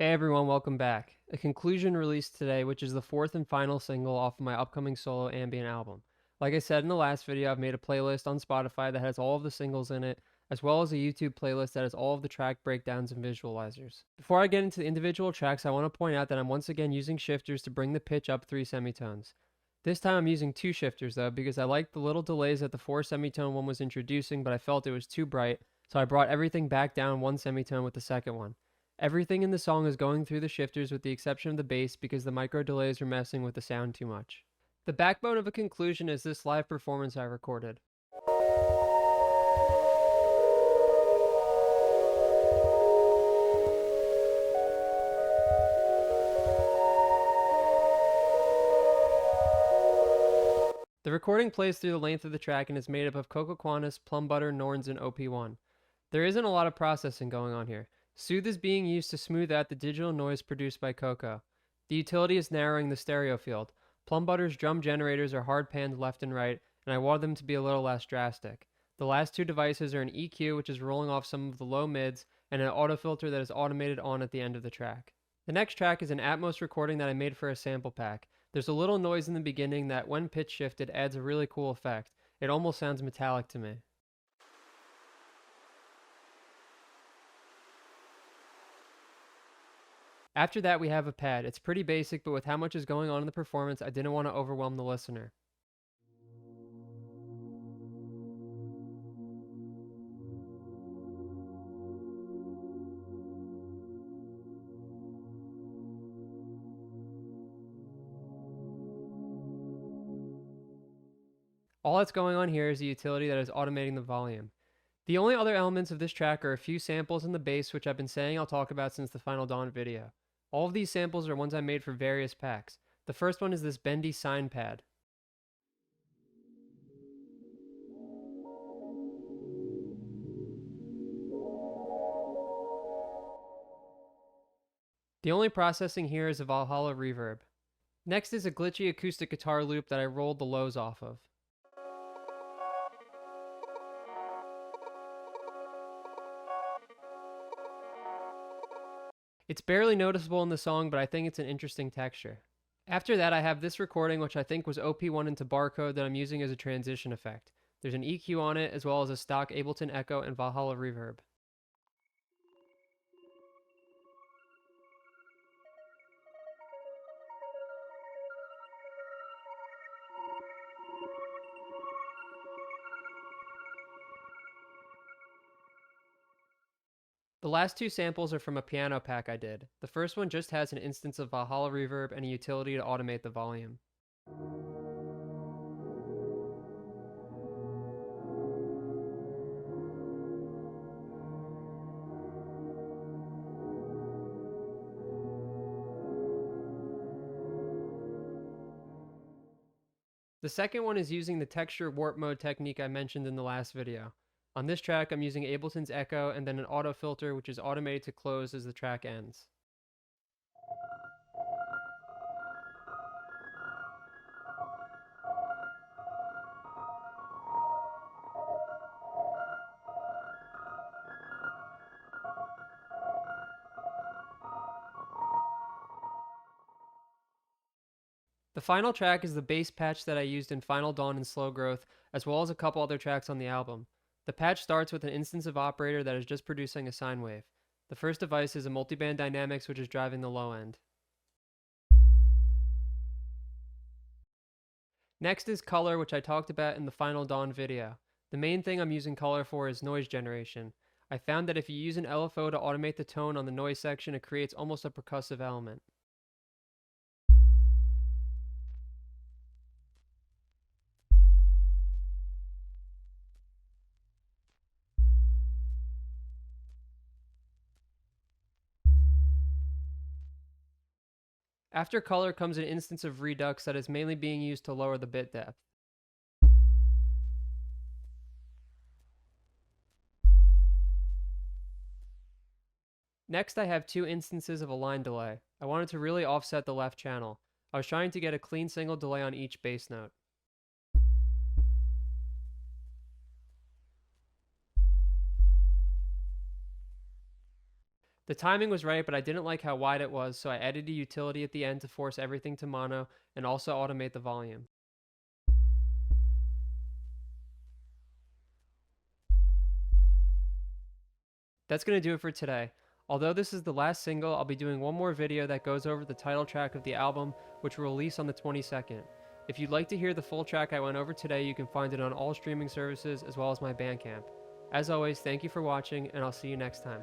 Hey everyone, welcome back. A conclusion released today, which is the fourth and final single off of my upcoming solo ambient album. Like I said in the last video, I've made a playlist on Spotify that has all of the singles in it, as well as a YouTube playlist that has all of the track breakdowns and visualizers. Before I get into the individual tracks, I want to point out that I'm once again using shifters to bring the pitch up 3 semitones. This time I'm using 2 shifters though, because I liked the little delays that the 4 semitone one was introducing, but I felt it was too bright, so I brought everything back down 1 semitone with the second one. Everything in the song is going through the shifters with the exception of the bass because the micro delays are messing with the sound too much. The backbone of a conclusion is this live performance I recorded. The recording plays through the length of the track and is made up of Coco Quantas, Plum Butter, Norns, and OP1. There isn't a lot of processing going on here. Soothe is being used to smooth out the digital noise produced by Coco. The utility is narrowing the stereo field. Plum Butter's drum generators are hard panned left and right, and I want them to be a little less drastic. The last two devices are an EQ, which is rolling off some of the low mids, and an auto filter that is automated on at the end of the track. The next track is an Atmos recording that I made for a sample pack. There's a little noise in the beginning that, when pitch shifted, adds a really cool effect. It almost sounds metallic to me. After that, we have a pad. It's pretty basic, but with how much is going on in the performance, I didn't want to overwhelm the listener. All that's going on here is a utility that is automating the volume. The only other elements of this track are a few samples in the bass, which I've been saying I'll talk about since the Final Dawn video. All of these samples are ones I made for various packs. The first one is this bendy sine pad. The only processing here is a Valhalla reverb. Next is a glitchy acoustic guitar loop that I rolled the lows off of. It's barely noticeable in the song, but I think it's an interesting texture. After that, I have this recording, which I think was OP1 into barcode, that I'm using as a transition effect. There's an EQ on it, as well as a stock Ableton echo and Valhalla reverb. The last two samples are from a piano pack I did. The first one just has an instance of Valhalla reverb and a utility to automate the volume. The second one is using the texture warp mode technique I mentioned in the last video. On this track, I'm using Ableton's echo and then an auto filter, which is automated to close as the track ends. The final track is the bass patch that I used in Final Dawn and Slow Growth, as well as a couple other tracks on the album. The patch starts with an instance of operator that is just producing a sine wave. The first device is a multiband dynamics, which is driving the low end. Next is color, which I talked about in the Final Dawn video. The main thing I'm using color for is noise generation. I found that if you use an LFO to automate the tone on the noise section, it creates almost a percussive element. After color comes an instance of redux that is mainly being used to lower the bit depth. Next, I have two instances of a line delay. I wanted to really offset the left channel. I was trying to get a clean single delay on each bass note. The timing was right, but I didn't like how wide it was, so I added a utility at the end to force everything to mono and also automate the volume. That's going to do it for today. Although this is the last single, I'll be doing one more video that goes over the title track of the album, which will release on the 22nd. If you'd like to hear the full track I went over today, you can find it on all streaming services as well as my Bandcamp. As always, thank you for watching, and I'll see you next time.